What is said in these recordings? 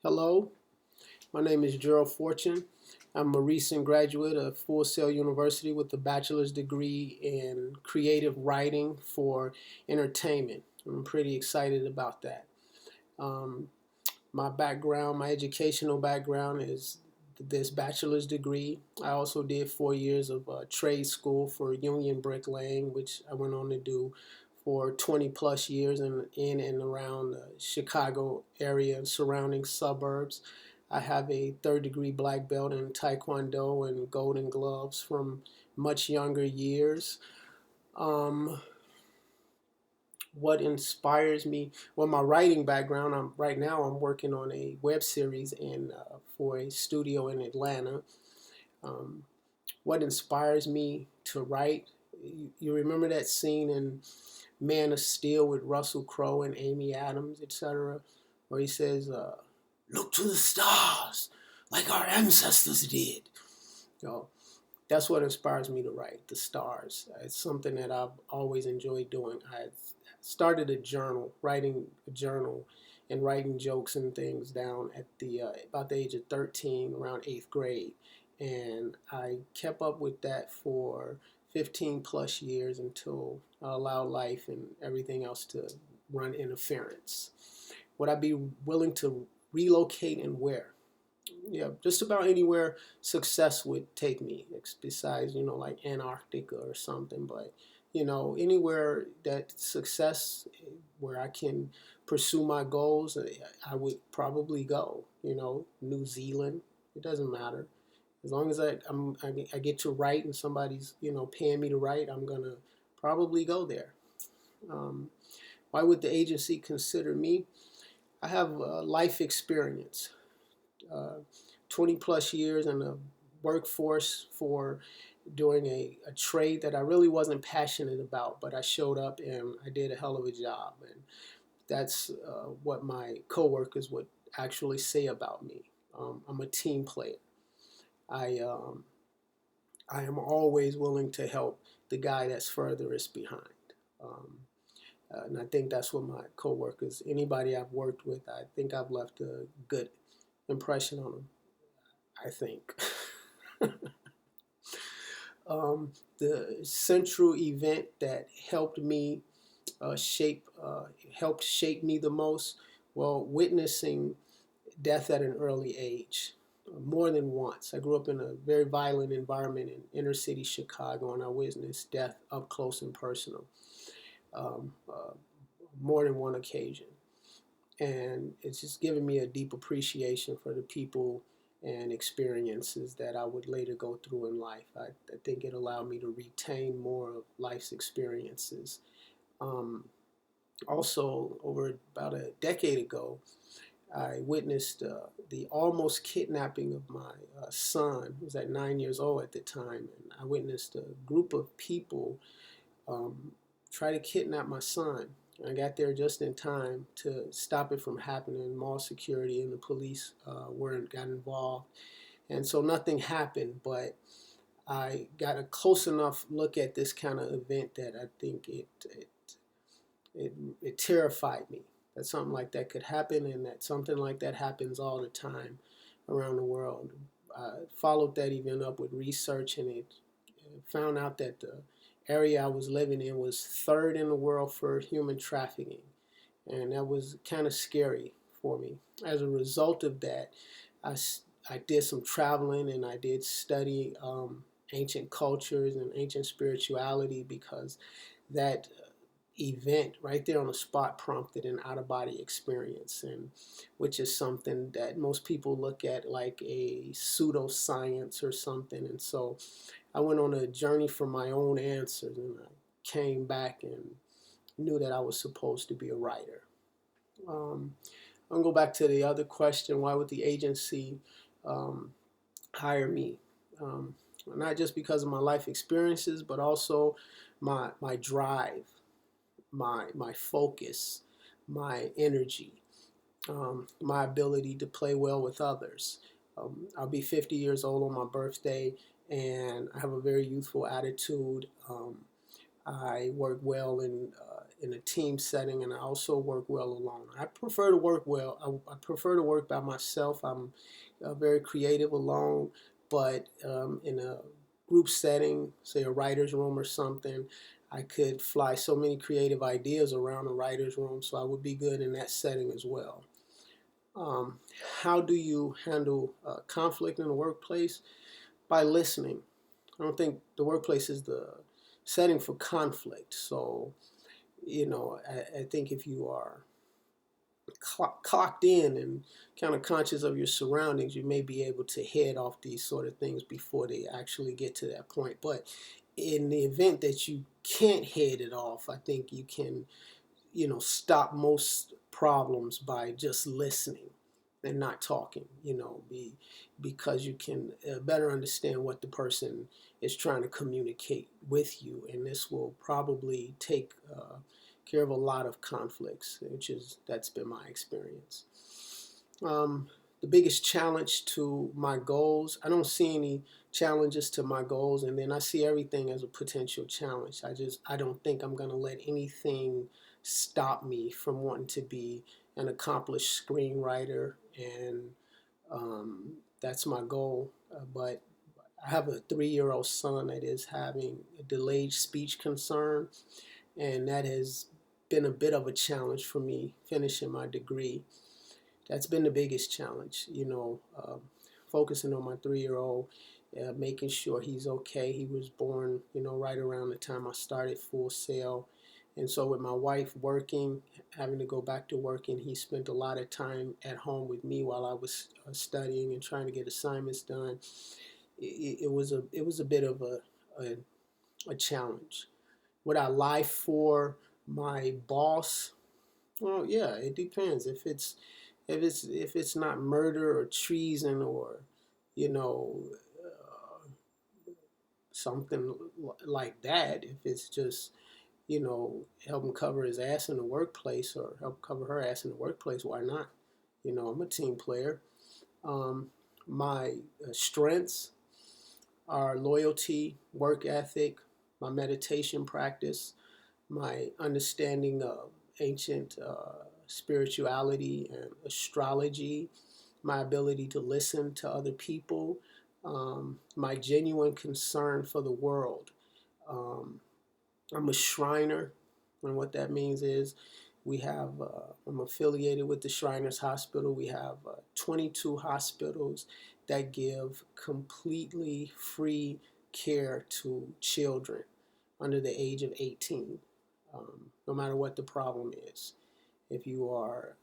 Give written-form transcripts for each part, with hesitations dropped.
Hello, my name is Gerald Fortune. I'm a recent graduate of Full Sail University with a bachelor's degree in creative writing for entertainment. I'm pretty excited about that. Um, my educational background is this bachelor's degree. I also did 4 years of trade school for union bricklaying, which I went on to do for 20 plus years in and around the Chicago area and surrounding suburbs. I have a third degree black belt in Taekwondo and golden gloves from much younger years. Um, what inspires me? Well, my writing background. Right now I'm working on a web series for a studio in Atlanta. Um, what inspires me to write? You remember that scene in Man of Steel with Russell Crowe and Amy Adams, etc., where he says, "Look to the stars, like our ancestors did." You know, that's what inspires me to write. The stars. It's something that I've always enjoyed doing. I started a journal, writing a journal, and writing jokes and things down at the about the age of 13, around eighth grade, and I kept up with that for 15 plus years until I allowed life and everything else to run interference. Would I be willing to relocate and where? Yeah, just about anywhere success would take me, besides, like Antarctica or something. But, anywhere that success, where I can pursue my goals, I would probably go. New Zealand, it doesn't matter. As long as I get to write and somebody's, paying me to write, I'm going to probably go there. Um, why would the agency consider me? I have life experience. uh, 20 plus years in the workforce for doing a trade that I really wasn't passionate about, but I showed up and I did a hell of a job. And that's what my coworkers would actually say about me. I'm a team player. I, um, I am always willing to help the guy that's furthest behind. Um, and I think that's what my coworkers, anybody I've worked with, I think I've left a good impression on them. I think. The central event that shape helped shape me the most, well, witnessing death at an early age, more than once. I grew up in a very violent environment in inner city Chicago, and I witnessed death up close and personal, um, uh, more than one occasion. And it's just given me a deep appreciation for the people and experiences that I would later go through in life. I think it allowed me to retain more of life's experiences. Um, Also, over about a decade ago, I witnessed the almost kidnapping of my son, who was at 9 years old at the time. And I witnessed a group of people um, try to kidnap my son. I got there just in time to stop it from happening. Mall security and the police got involved, and so nothing happened. But I got a close enough look at this kind of event that I think it, it terrified me that something like that could happen, and that something like that happens all the time around the world. I followed that event up with research, and it found out that the area I was living in was third in the world for human trafficking, and that was kind of scary for me. As a result of that, I, I did some traveling and I did study ancient cultures and ancient spirituality, because that event right there on the spot prompted an out of body experience, and which is something that most people look at like a pseudoscience or something. And so I went on a journey for my own answers, and I came back and knew that I was supposed to be a writer. I'm gonna go back to the other question: why would the agency um, hire me? Um, Not just because of my life experiences, but also my drive, my focus, my energy, my ability to play well with others. I'll be 50 years old on my birthday, and I have a very youthful attitude. I work well in in a team setting, and I also work well alone. I prefer to work well. I prefer to work by myself. I'm very creative alone, but in a group setting, say a writer's room or something, I could fly so many creative ideas around a writer's room, so I would be good in that setting as well. Um, how do you handle conflict in the workplace? By listening. I don't think the workplace is the setting for conflict. So, I think if you are clocked in and kind of conscious of your surroundings, you may be able to head off these sort of things before they actually get to that point. But in the event that you can't head it off, I think you can, stop most problems by just listening and not talking, because you can better understand what the person is trying to communicate with you. And this will probably take care of a lot of conflicts, that's been my experience. Um, the biggest challenge to my goals, I don't see any challenges to my goals, and then I see everything as a potential challenge. I don't think I'm going to let anything stop me from wanting to be an accomplished screenwriter, and that's my goal. But I have a 3-year-old son that is having a delayed speech concern, and that has been a bit of a challenge for me finishing my degree. That's been the biggest challenge, focusing on my 3-year-old, making sure he's okay. He was born, right around the time I started Full Sail. And so with my wife working, having to go back to working, he spent a lot of time at home with me while I was studying and trying to get assignments done. It was a bit of a challenge. Would I lie for my boss? Well, yeah, it depends. If it's not murder or treason or you know something like that, if it's just help him cover his ass in the workplace or help cover her ass in the workplace, why not? I'm a team player. My strengths are loyalty, work ethic, my meditation practice, my understanding of ancient spirituality and astrology, my ability to listen to other people, my genuine concern for the world. Um, I'm a Shriner, and what that means is I'm affiliated with the Shriners Hospital. We have 22 hospitals that give completely free care to children under the age of 18, no matter what the problem is. If you are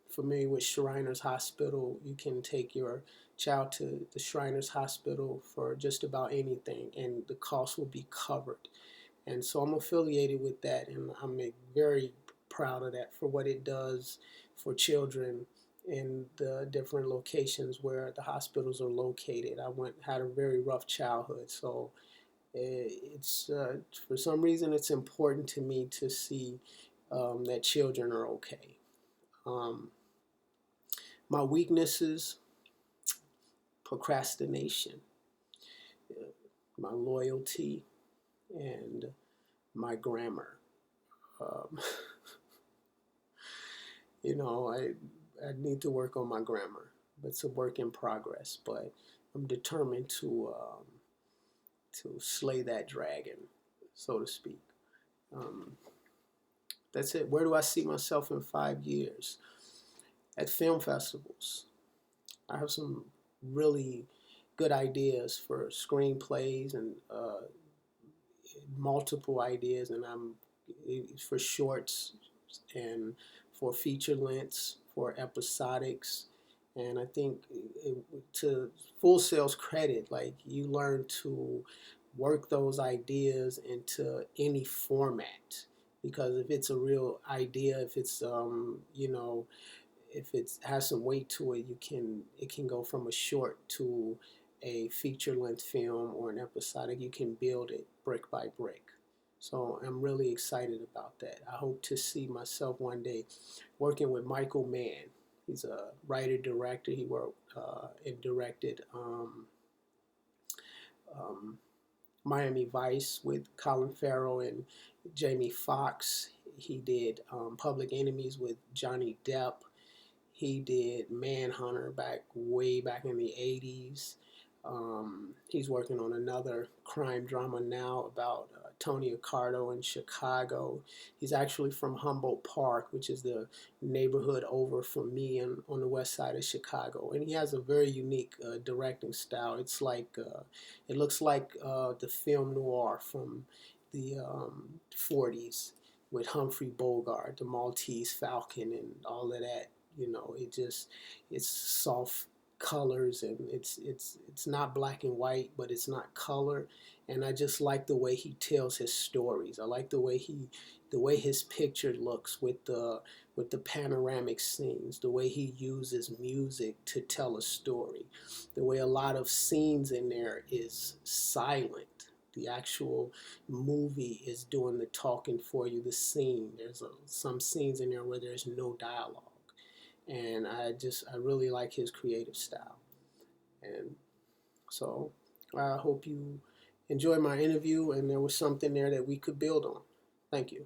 familiar with Shriners Hospital, you can take your child to the Shriners Hospital for just about anything, and the cost will be covered. And so I'm affiliated with that, and I'm very proud of that for what it does for children in the different locations where the hospitals are located. Had a very rough childhood, so it's for some reason it's important to me to see that children are okay. Um, my weaknesses: procrastination, my loyalty, and my grammar. Um, I need to work on my grammar, but it's a work in progress. But I'm determined to slay that dragon, so to speak. Um, that's it. Where do I see myself in 5 years? At film festivals. I have some really good ideas for screenplays and multiple ideas, and I'm for shorts and for feature lengths, for episodics. And I think to Full Sail's credit, like you learn to work those ideas into any format, because if it's a real idea, if it's if it has some weight to it, it can go from a short to a feature length film or an episodic. You can build it brick by brick. So I'm really excited about that. I hope to see myself one day working with Michael Mann. He's a writer director. He wrote and directed um, Miami Vice with Colin Farrell and Jamie Foxx. He did Public Enemies with Johnny Depp. He did Manhunter way back in the 80s. He's working on another crime drama now about Tony Accardo in Chicago. He's actually from Humboldt Park, which is the neighborhood over from me on the west side of Chicago. And he has a very unique directing style. It looks like the film noir from the 40s with Humphrey Bogart, the Maltese Falcon, and all of that. It's soft colors, and it's not black and white, but it's not color. And I just like the way he tells his stories. I like the way his picture looks with the panoramic scenes, the way he uses music to tell a story, the way a lot of scenes in there is silent. The actual movie is doing the talking for you. The scene, some scenes in there where there's no dialogue, and I really like his creative style. And so I hope you enjoyed my interview and there was something there that we could build on. Thank you.